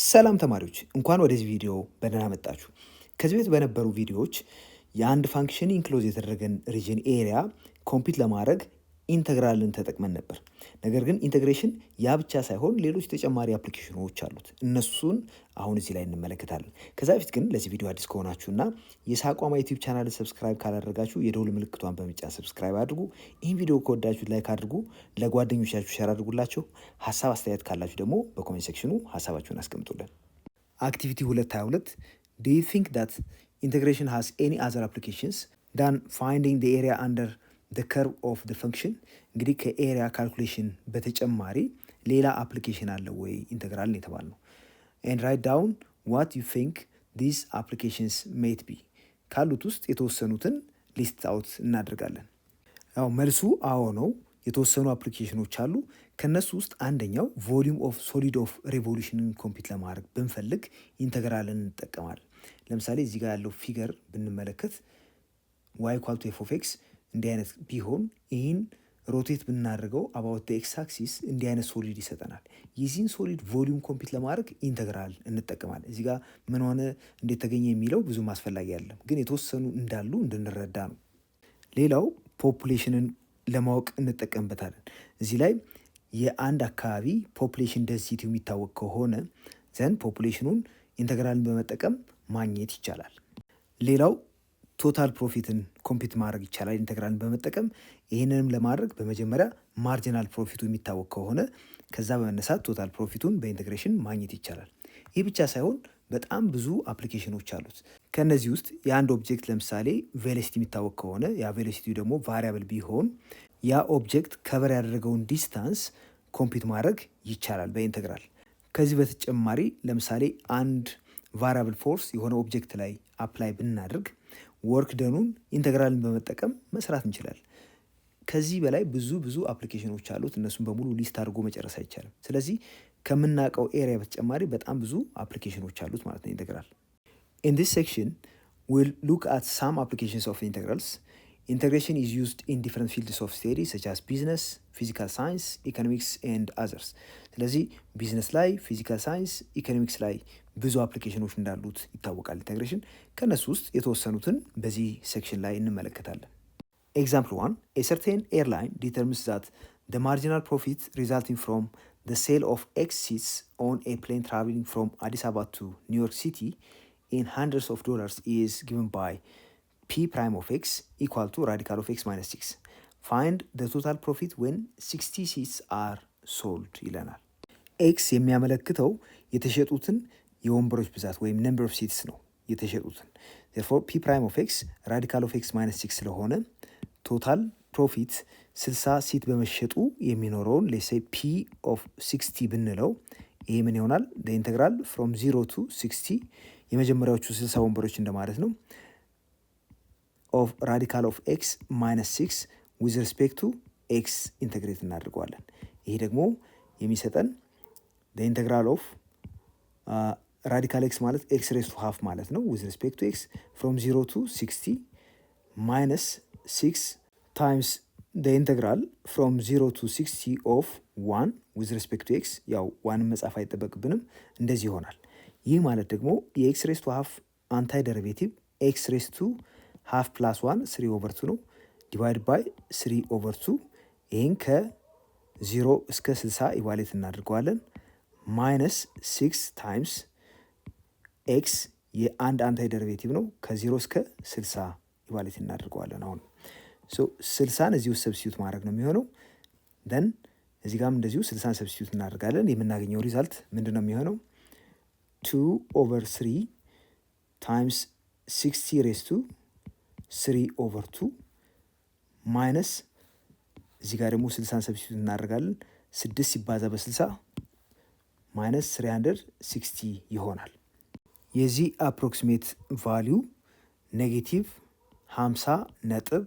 ሰላም ተማሪዎች እንኳን ወደዚህ ቪዲዮ በደህና መጣችሁ። ከዚህ በፊት በነበሩ ቪዲዮዎች የአንድ ፋንክሽን ኢንክሎዝ የተደረገን ሪጅን ኤሪያ ኮምፒት ለማድረግ ኢንተግራልን ተጠቅመን ነበር። ነገር ግን ኢንቴግሬሽን ያ ብቻ ሳይሆን ሌሎች ተጨማሪ አፕሊኬሽኖች አሉት። እነሱን አሁን እዚህ ላይ እንመለከታለን። ከዛ በፊት ግን ለዚህ ቪዲዮ አዲስ ከሆናችሁና የሳቋማ ዩቲዩብ ቻናል ሰብስክራይብ ካላደረጋችሁ የደውል ምልክቷን በመጫን ሰብስክራይብ አድርጉ። ይህን ቪዲዮ ከወዳችሁት ላይክ አድርጉ፣ ለጓደኞቻችሁ ሼር አድርጉላቸው። ሀሳብ አስተያየት ካላችሁ ደግሞ በኮሜንት ሴክሽኑ ሀሳባችሁን አስቀምጡልን። አክቲቪቲ 222 Do you think that integration has any other applications than finding the area under the curve of the function? እንግዲህ ከኤሪያ ካልኩሌሽን በተጨማሪ ሌላ አፕሊኬሽን አለ ወይ ኢንተግራል የተባል ነው። and write down what you think these applications might be። ካሉት ውስጥ የተወሰኑትን ሊስት አውት እናደርጋለን። ያው መልሱ አዎ ነው። የተወሰኑ አፕሊኬሽኖች አሉ። ከነሱ ውስጥ አንደኛው ቮሊዩም ኦፍ ሶሊድ ኦፍ ሬቮሉሽንን ኮምፒት ለማድረግ ብንፈልግ ኢንተግራልን እንጠቀማለን። ለምሳሌ እዚህ ጋር ያለው ፊገር ብንመለከት ዋይ ኳልቱ ኤፍ ኦፍ ኤክስ እንዲህ አይነት ቢሆን ይህን ሮቴት ብናደርገው አባውት ኤክስ አክሲስ እንዲህ አይነት ሶሊድ ይሰጠናል። የዚህን ሶሊድ ቮሊዩም ኮምፒት ለማድረግ ኢንተግራል እንጠቀማለን። እዚህ ጋር ምን ሆነ እንዴት ተገኘ የሚለው ብዙም አስፈላጊ አይደለም፣ ግን የተወሰኑ እንዳሉ እንድንረዳ ነው። ሌላው ፖፑሌሽንን ለማወቅ እንጠቀምበታለን። እዚህ ላይ የአንድ አካባቢ ፖፑሌሽን ደንሲቲው የሚታወቅ ከሆነ ዘንድ ፖፑሌሽኑን ኢንተግራልን በመጠቀም ማግኘት ይቻላል። ሌላው ቶታል ፕሮፊትን ኮምፒት ማድረግ ይቻላል ኢንተግራልን በመጠቀም። ይህንንም ለማድረግ በመጀመሪያ ማርጂናል ፕሮፊቱ የሚታወቅ ከሆነ ከዛ በመነሳት ቶታል ፕሮፊቱን በኢንቴግሬሽን ማግኘት ይቻላል። ይህ ብቻ ሳይሆን በጣም ብዙ አፕሊኬሽኖች አሉት። ከእነዚህ ውስጥ የአንድ ኦብጀክት ለምሳሌ ቬሎሲቲ የሚታወቅ ከሆነ ያ ቬሎሲቲው ደግሞ ቫሪያብል ቢሆን ያ ኦብጀክት ከቨር ያደረገውን ዲስታንስ ኮምፒት ማድረግ ይቻላል በኢንተግራል። ከዚህ በተጨማሪ ለምሳሌ አንድ ቫሪያብል ፎርስ የሆነ ኦብጀክት ላይ አፕላይ ብናደርግ ወርክ ደኑን ኢንተግራልን በመጠቀም መስራት እንችላለን። ከዚህ በላይ ብዙ አፕሊኬሽኖች አሉት። እነሱም በሙሉ ሊስት አድርጎ መጨረስ አይቻልም። ስለዚህ ከምናውቀው ኤሪያ በተጨማሪ በጣም ብዙ አፕሊኬሽኖች አሉት ማለት ነው ኢንተግራል። In this section we'll look at some applications of integrals. Integration is used in different fields of study such as business, physical science, economics and others. ስለዚህ ቢዝነስ ላይ፣ ፊዚካል ሳይንስ፣ ኢኮኖሚክስ ላይ ብዙ አፕሊኬሽኖች እንዳሉት ይታወቃል ኢንቴግሬሽን። ከነሱ ውስጥ የተወሰኑትን በዚህ ሴክሽን ላይ እንመለከታለን። Example 1, a certain airline determines that the marginal profit resulting from the sale of X seats on a plane traveling from Addis Ababa to New York City in hundreds of dollars is given by P prime of X equal to radical of X minus 6. Find the total profit when 60 seats are sold ይለናል። ኤክስ የሚያመለክተው የተሸጡትን የወንበሮች ብዛት ወይም ነምበር ኦፍ ሲትስ ነው የተሸጡትን። therefore P prime of X radical of X minus 6 ስለሆነ ቶታል ፕሮፊት 60 ሲት በመሸጡ የሚኖረውን ሌሴ ፒ ኦፍ 60 ብንለው ይሄ ምን ይሆናል? ኢንተግራል ፍሮም 0 to 60 የመጀመሪያዎቹ 60 ወንበሮች እንደማለት ነው ኦፍ ራዲካል ኦፍ ኤክስ ማይነስ 6 ዊዝ ሪስፔክት ቱ ኤክስ ኢንተግሬት እናድርገዋለን። ይሄ ደግሞ የሚሰጠን ኢንተግራል ኦፍ ራዲካል ኤክስ ማለት ኤክስ ሬስ ቱ ሃፍ ማለት ነው ዊዝ ሪስፔክት ቱ ኤክስ ፍሮም 0 to 60 ማይነስ 6 ታይምስ ኢንተግራል ፍሮም 0 to 60 ኦፍ 1 ዊዝ ሪስፔክት ቱ ኤክስ። ያው ዋንን መጻፍ አይጠበቅብንም፣ እንደዚህ ይሆናል። ይህ ማለት ደግሞ የኤክስ ሬስ ቱ ሃፍ አንታይ ደሪቬቲቭ ኤክስ ሬስ ቱ ሃፍ ፕላስ 1 3 ኦቨር 2 ነው ዲቫይድ ባይ 3 ኦቨር 2። ይህን ከ0 እስከ 60 ኢቫሌት እናድርገዋለን። ማይነስ 6 ታይምስ ኤክስ የአንድ አንታይ ደሪቬቲቭ ነው ከ0 እስከ 60 ኢቫሌት እናድርገዋለን። አሁን 60ን እዚህ ውስጥ ሰብስቲዩት ማድረግ ነው የሚሆነው። ደን እዚህ ጋርም እንደዚሁ 60ን ሰብስቲዩት እናደርጋለን። የምናገኘው ሪዛልት ምንድን ነው የሚሆነው? 2 ኦቨር 3 ታይምስ 60 ሬስ ቱ 3 ኦቨር 2 ማይነስ እዚህ ጋር ደግሞ 60ን ሰብስቲዩት እናደርጋለን። 6 ሲባዛ በ60 ማይነስ 360 ይሆናል። የዚህ አፕሮክሲሜት ቫሊዩ ኔጌቲቭ 50 ነጥብ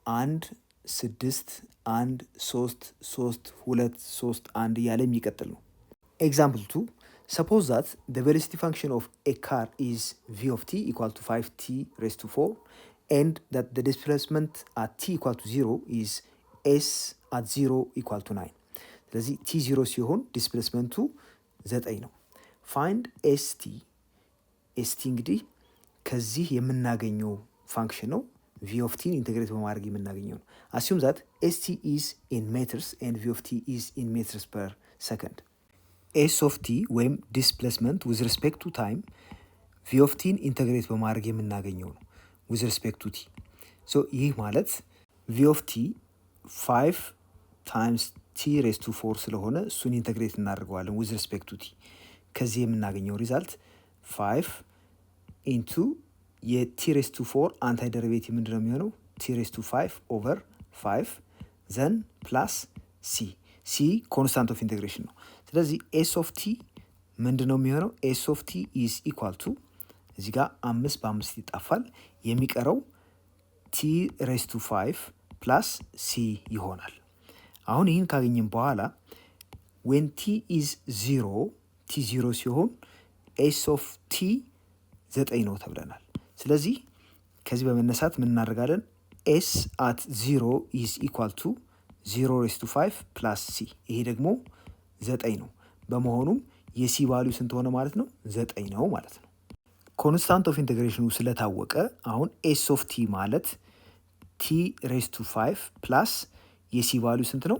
1 6 1 3 3 2 3 1 እያለ የሚቀጥል ነው። ኤግዛምፕል 2, suppose that the velocity function of a car is v of t equal to 5t raised to 4 and that the displacement at t equal to 0 is s at 0 equal to 9. ስለዚህ t 0 ሲሆን ዲስፕሌስመንቱ 9 ነው። ፋይንድ ኤስቲ እንግዲህ ከዚህ የምናገኘው ፋንክሽን ነው። ቪ ኦፍ ቲን ኢንቴግሬት በማድረግ የምናገኘው ነው። አሲዩም ዛት ኤስቲ ኢዝ ኢን ሜትርስ ኤንድ ቪ ኦፍ ቲ ኢዝ ኢን ሜትርስ ፐር ሰከንድ። ኤስ ኦፍ ቲ ወይም ዲስፕሌስመንት ዊዝ ሪስፔክት ቱ ታይም ቪ ኦፍ ቲን ኢንቴግሬት በማድረግ የምናገኘው ነው ዊዝ ሪስፔክት ቱ ቲ። ሶ ይህ ማለት ቪ ኦፍ ቲ 5 ታይምስ ቲ ሬስ ቱ 4 ስለሆነ እሱን ኢንቴግሬት እናደርገዋለን ዊዝ ሪስፔክት ቱ ቲ። ከዚህ የምናገኘው ሪዛልት 5 ኢንቱ የቲ ሬስ ቱ 4 አንታይ ደሪቬቲቭ ምንድን ነው የሚሆነው? ቲ ሬስ ቱ 5 ኦቨር 5 ዘን ፕላስ ሲ ኮንስታንት ኦፍ ኢንቴግሬሽን ነው። ስለዚህ ኤስ ኦፍ ቲ ምንድን ነው የሚሆነው? ኤስ ኦፍ ቲ ኢዝ ኢኳል ቱ እዚህ ጋር 5 በ5 ይጣፋል። የሚቀረው ቲ ሬስ ቱ 5 ፕላስ ሲ ይሆናል። አሁን ይህን ካገኘን በኋላ ዌን ቲ ኢዝ 0 ቲ 0 ሲሆን ኤስ ኦፍ ቲ 9 ነው ተብለናል። ስለዚህ ከዚህ በመነሳት ምን እናደርጋለን? ኤስ አት 0 ኢዝ ኢኳል ቱ 0 ሬስ ቱ 5 ፕላስ ሲ። ይሄ ደግሞ 9 ነው። በመሆኑም የሲ ቫሊዩ ስንት ሆነ ማለት ነው? 9 ነው ማለት ነው። ኮንስታንት ኦፍ ኢንቴግሬሽኑ ስለታወቀ አሁን ኤስ ኦፍ ቲ ማለት ቲ ሬስ ቱ 5 ፕላስ የሲ ቫሊዩ ስንት ነው?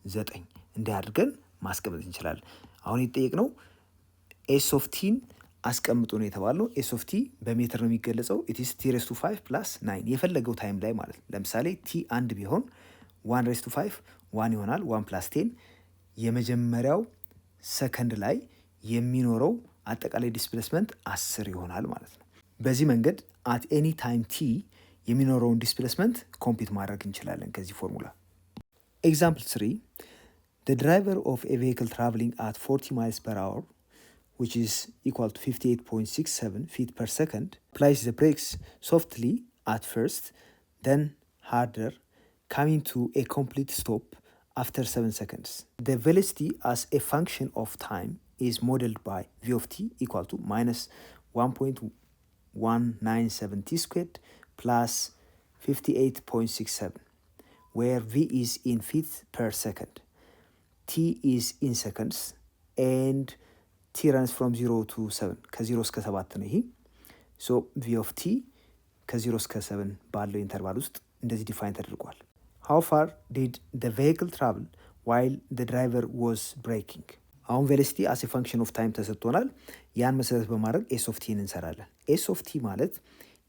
9። እንዲህ አድርገን ማስቀመጥ እንችላለን። አሁን የተጠየቅነው ኤስ ኦፍ ቲን አስቀምጡ ነው የተባልነው። ኤስ ኦፍ ቲ በሜትር ነው የሚገለጸው። ኢትስ ቲ ሬስ ቱ 5 ፕላስ 9 የፈለገው ታይም ላይ ማለት ነው። ለምሳሌ ቲ 1 ቢሆን 1 ሬስ ቱ 5 1 ይሆናል። 1 ፕላስ 10 የመጀመሪያው ሰከንድ ላይ የሚኖረው አጠቃላይ ዲስፕሌስመንት 10 ይሆናል ማለት ነው። በዚህ መንገድ አት ኤኒ ታይም ቲ የሚኖረውን ዲስፕሌስመንት ኮምፒት ማድረግ እንችላለን ከዚህ ፎርሙላ። ኤግዛምፕል 3 the driver of a vehicle traveling at 40 miles per hour which is equal to 58.67 feet per second applies the brakes softly at first then harder coming to a complete stop after 7 seconds. The velocity as a function of time is modeled by v of t equal to minus 1.197 t squared plus 58.67 where v is in feet per second, t is in seconds and t runs from 0 to 7 ከ0 እስከ 7 ነው ይሄ። ሶ v of t ከ0 እስከ 7 ባለው ኢንተርቫል ውስጥ እንደዚህ ዲፋይን ተደርጓል። how far did the vehicle travel while the driver was braking? አሁን ቬሎሲቲ አስ ኤ ፋንክሽን ኦፍ ታይም ተሰጥቶናል። ያን መሰረት በማድረግ ኤስ ኦፍ ቲን እንሰራለን። ኤስ ኦፍ ቲ ማለት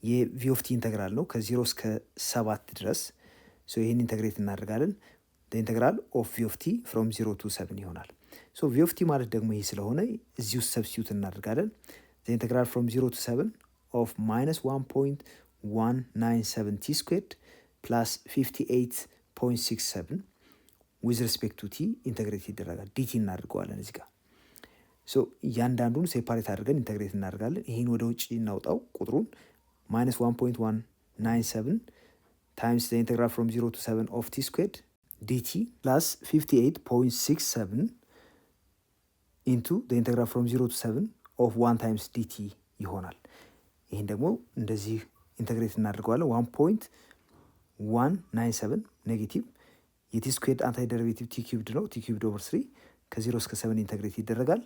የቪ ኦፍ ቲ ኢንተግራል ነው ከ0 እስከ 7 ድረስ። ሶ ይህን ኢንተግሬት እናደርጋለን። ኢንተግራል ኦፍ ቪ ኦፍ ቲ ፍሮም 0 ቱ 7 ይሆናል። ሶ ቪ ኦፍ ቲ ማለት ደግሞ ይህ ስለሆነ እዚህ ውስጥ ሰብስቲዩት እናደርጋለን። ኢንተግራል ፍሮም 0 ቱ 7 ኦፍ ማይነስ 1.197 ቲ ስኩዌርድ ፕላስ 58.67 ዊዝ ሪስፔክት ቱ ቲ ኢንተግሬት ይደረጋል። ዲቲ እናደርገዋለን እዚህ ጋር። ሶ እያንዳንዱን ሴፓሬት አድርገን ኢንተግሬት እናደርጋለን። ይህን ወደ ውጭ እናውጣው ቁጥሩን ማይነስ 1.197 ታይምስ ዘ ኢንተግራል ፍሮም 0 ቱ 7 ኦፍ ቲ ስኩዌርድ ዲቲ ፕላስ 58.67 ኢንቱ ዘ ኢንተግራል ፍሮም 0 ቱ 7 ኦፍ 1 ታይምስ ዲቲ ይሆናል። ይህን ደግሞ እንደዚህ ኢንተግሬት እናደርገዋለን። 1.197 ኔጌቲቭ የቲ ስኩዌርድ አንታይ ደሪቬቲቭ ቲ ኪዩብድ ነው። ቲ ኪዩብድ ኦቨር 3 ከ0 እስከ 7 ኢንተግሬት ይደረጋል።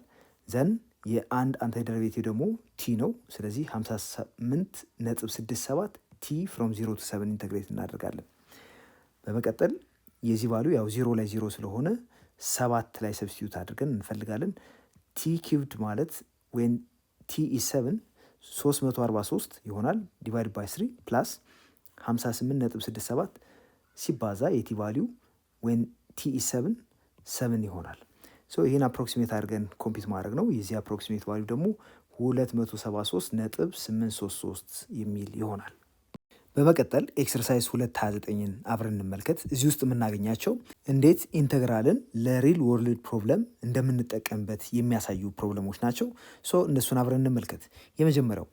ዘን የአንድ አንታይ ደሪቬቲቭ ደግሞ ቲ ነው። ስለዚህ 58.67 ቲ ፍሮም 0 ቱ 7 ኢንተግሬት እናደርጋለን። በመቀጠል የዚህ ቫሉ ያው 0 ላይ 0 ስለሆነ 7 ላይ ሰብስቲዩት አድርገን እንፈልጋለን። ቲ ኪዩብድ ማለት ዌን ቲ ኢዝ 7 343 ይሆናል ዲቫይድ ባይ 3 ፕላስ 58.67 ሲባዛ የቲ ቫሊዩ ዌን ቲ ኢዝ 7 ይሆናል። ሶ ይህን አፕሮክሲሜት አድርገን ኮምፒት ማድረግ ነው። የዚህ አፕሮክሲሜት ቫሊዩ ደግሞ 273.833 የሚል ይሆናል። በመቀጠል ኤክሰርሳይዝ 229ን አብረን እንመልከት። እዚህ ውስጥ የምናገኛቸው እንዴት ኢንተግራልን ለሪል ወርልድ ፕሮብለም እንደምንጠቀምበት የሚያሳዩ ፕሮብለሞች ናቸው። ሶ እነሱን አብረን እንመልከት። የመጀመሪያው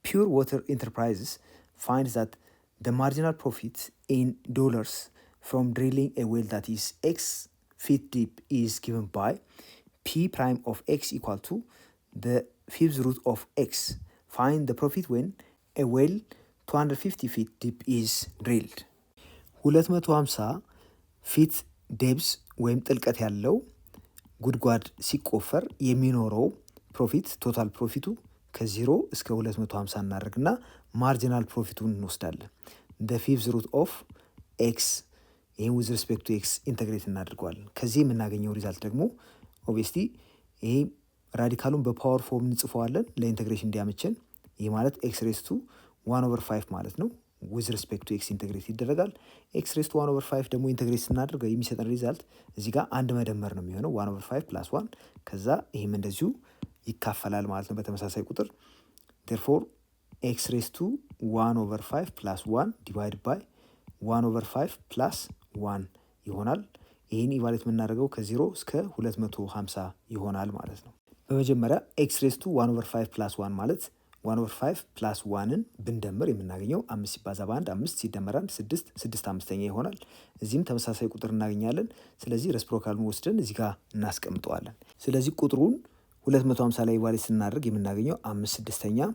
ፒውር ዋተር ኢንተርፕራይዝስ ፋይንድስ ዛት the marginal profit in dollars from drilling a well that is x feet deep is given by p prime of x equal to the fifth root of x. Find the profit when a well 250 feet deep is drilled. 250 ፊት ዴፕስ ወይም ጥልቀት ያለው ጉድጓድ ሲቆፈር የሚኖረው ፕሮፊት ቶታል ፕሮፊቱ ከ0 እስከ 250 እናደርግና ማርጂናል ፕሮፊቱን እንወስዳለን። ፊፍዝ ሩት ኦፍ ኤክስ ይህን ዊዝ ሪስፔክት ቱ ኤክስ ኢንተግሬት እናደርገዋለን። ከዚህ የምናገኘው ሪዛልት ደግሞ ኦብቪየስሊ ይሄ ራዲካሉን በፓወር ፎርም እንጽፈዋለን ለኢንተግሬሽን እንዲያመችን። ይህ ማለት ኤክስ ሬስ ቱ 1/5 ማለት ነው። ዊዝ ሪስፔክት ቱ ኤክስ ኢንተግሬት ይደረጋል። ኤክስ ሬስ ቱ 1/5 ደግሞ ኢንተግሬት ስናደርገው የሚሰጠን ሪዛልት እዚህ ጋር አንድ መደመር ነው የሚሆነው 1/5 + 1 ከዛ ይህም እንደዚሁ ይካፈላል ማለት ነው በተመሳሳይ ቁጥር። ዴርፎር ኤክስ ሬስ ቱ 1/5 + 1 ዲቫይድ ባይ 1/5 + 1 ይሆናል። ይህን ኢቫሉዌት የምናደርገው ከ0 እስከ 250 ይሆናል ማለት ነው። በመጀመሪያ ኤክስ ሬስ ቱ 1/5 + 1 ማለት 1/5 + 1ን ብንደምር የምናገኘው 5 ሲባዛ በ1 5 ሲደመር 1 6 6/5 ይሆናል። እዚህም ተመሳሳይ ቁጥር እናገኛለን። ስለዚህ ሬስፕሮካሉን ወስደን እዚህ ጋር እናስቀምጠዋለን። ስለዚህ ቁጥሩን 250 ላይ ኢቫሉዌት ስናደርግ የምናገኘው 5/6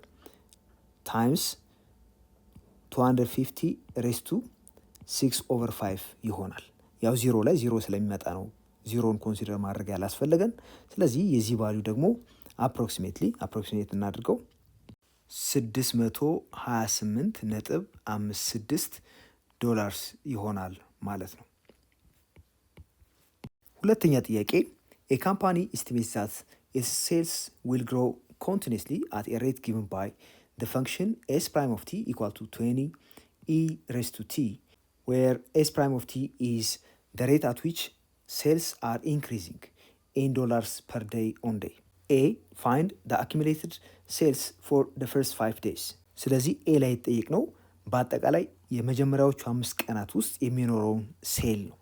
ታይምስ 250 ሬስ ቱ 6/5 ይሆናል። ያው 0 ላይ 0 ስለሚመጣ ነው ዚሮን ኮንሲደር ማድረግ ያላስፈለገን። ስለዚህ የዚህ ቫሊዩ ደግሞ አፕሮክሲሜት እናድርገው 628.56 ዶላርስ ይሆናል ማለት ነው። ሁለተኛ ጥያቄ a company estimates that its sales will grow continuously at a rate given by the function s prime of t equal to 20 e raised to t, where s prime of t is the rate at which sales are increasing in dollars per day on day. A, find the accumulated sales for the first 5 days. ስለዚህ ኤ ላይ የተጠየቅ ነው በአጠቃላይ የመጀመሪያዎቹ 5 ቀናት ውስጥ የሚኖረውን ሴል ነው።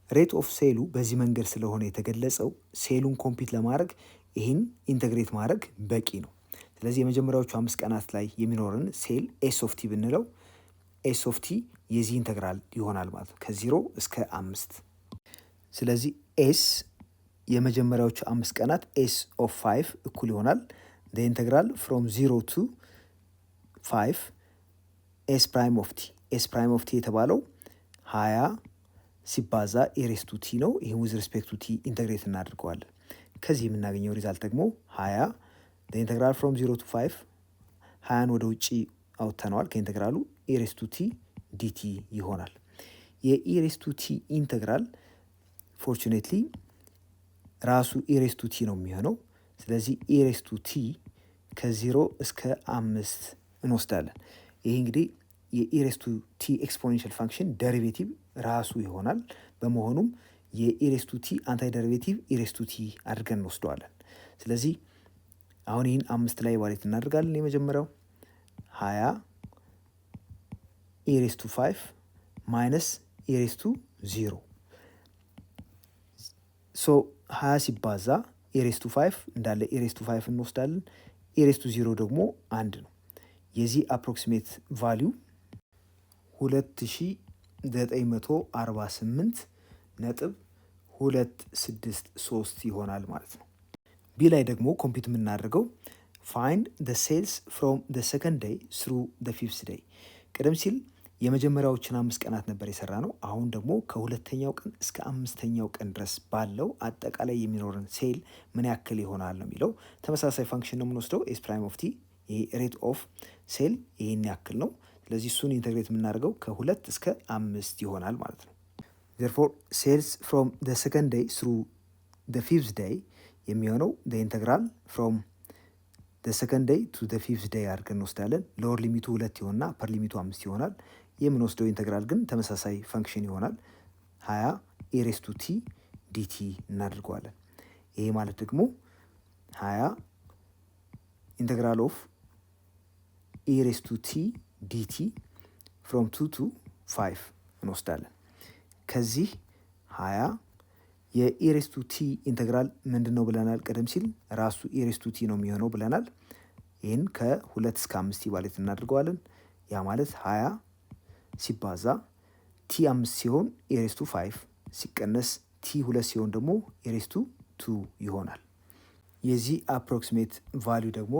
ሬት ኦፍ ሴሉ በዚህ መንገድ ስለሆነ የተገለጸው ሴሉን ኮምፒት ለማድረግ ይህን ኢንተግሬት ማድረግ በቂ ነው። ስለዚህ የመጀመሪያዎቹ 5 ቀናት ላይ የሚኖርን ሴል ኤስ ኦፍ ቲ ብንለው ኤስ ኦፍ ቲ የዚህ ኢንተግራል ይሆናል ማለት ነው ከ0 እስከ 5። ስለዚህ ኤስ የመጀመሪያዎቹ 5 ቀናት ኤስ ኦፍ 5 እኩል ይሆናል ኢንተግራል ፍሮም 0 ቱ 5 ኤስ ፕራይም ኦፍ ቲ። ኤስ ፕራይም ኦፍ ቲ የተባለው 20 ሲባዛ ኤሬስ ቱ ቲ ነው። ይህን ዊዝ ሪስፔክት ቱ ቲ ኢንተግሬት እናድርገዋለን። ከዚህ የምናገኘው ሪዛልት ደግሞ 20 ኢንተግራል ፍሮም 0 ቱ 5 20ን ወደ ውጭ አውጥተነዋል ከኢንተግራሉ ኤሬስ ቱ ቲ ዲቲ ይሆናል። የኢሬስ ቱ ቲ ኢንተግራል ፎርቹኔትሊ ራሱ ኢሬስ ቱ ቲ ነው የሚሆነው። ስለዚህ ኢሬስ ቱ ቲ ከ0 እስከ 5 እንወስዳለን። ይህ እንግዲህ የኢሬስ ቱ ቲ ኤክስፖኔንሻል ፋንክሽን ደሪቬቲቭ ራሱ ይሆናል። በመሆኑም የኢሬስ ቱ ቲ አንታይ ደሪቬቲቭ ኢሬስ ቱ ቲ አድርገን እንወስደዋለን። ስለዚህ አሁን ይህን 5 ላይ ኢቫሉዌት እናደርጋለን። የመጀመሪያው 20 ኢሬስ ቱ 5 ማይነስ ኢሬስ ቱ 0 ሶ 20 ሲባዛ ኢሬስ ቱ 5 እንዳለ ኢሬስ ቱ 5 እንወስዳለን። ኢሬስ ቱ 0 ደግሞ 1 ነው። የዚህ አፕሮክሲሜት ቫሊዩ 2948.263 ይሆናል ማለት ነው። ቢ ላይ ደግሞ ኮምፒት የምናደርገው ፋይንድ ደ ሴልስ ፍሮም ደ ሰከንድ ዴይ ስሩ ደ ፊፍዝ ዴይ። ቀደም ሲል የመጀመሪያዎችን 5 ቀናት ነበር የሰራ ነው። አሁን ደግሞ ከሁለተኛው ቀን እስከ 5ኛው ቀን ድረስ ባለው አጠቃላይ የሚኖረን ሴል ምን ያክል ይሆናል ነው የሚለው። ተመሳሳይ ፋንክሽን ነው የምንወስደው ኤስ ፕራይም ኦፍ ቲ። ይሄ ሬት ኦፍ ሴል ይህን ያክል ነው። ስለዚህ እሱን ኢንተግሬት የምናደርገው ከ2 እስከ 5 ይሆናል ማለት ነው። ዜርፎር ሴልስ ፍሮም ደ ሰከንድ ዴይ ስሩ ደ ፊፍዝ ዴይ የሚሆነው ኢንተግራል ፍሮም ደ ሰከንድ ዴይ ቱ ደ ፊፍዝ ዴይ አድርገን እንወስዳለን። ሎወር ሊሚቱ 2 ይሆንና ፐር ሊሚቱ 5 ይሆናል። የምንወስደው ኢንተግራል ግን ተመሳሳይ ፈንክሽን ይሆናል። 20 ኢሬስ ቱ ቲ ዲቲ እናድርገዋለን። ይሄ ማለት ደግሞ 20 ኢንተግራል ኦፍ ኢሬስ ቱ ቲ ዲቲ ፍሮም 2 ቱ 5 እንወስዳለን። ከዚህ 20 የኢሬስ ቱ ቲ ኢንተግራል ምንድን ነው ብለናል? ቀደም ሲል ራሱ ኢሬስ ቱ ቲ ነው የሚሆነው ብለናል። ይህን ከ2 እስከ 5 ኢቫሉዌት እናድርገዋለን። ያ ማለት 20 ሲባዛ ቲ 5 ሲሆን ኢሬስ ቱ 5 ሲቀነስ ቲ 2 ሲሆን ደግሞ ኢሬስ ቱ 2 ይሆናል። የዚህ አፕሮክሲሜት ቫሊዩ ደግሞ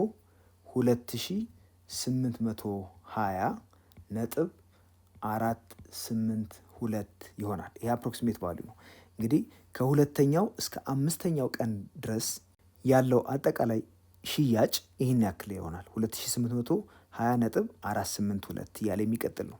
2820.482 ይሆናል። ይህ አፕሮክሲሜት ቫሊዩ ነው። እንግዲህ ከሁለተኛው እስከ 5ኛው ቀን ድረስ ያለው አጠቃላይ ሽያጭ ይህን ያክል ይሆናል 2820.482 እያለ የሚቀጥል ነው።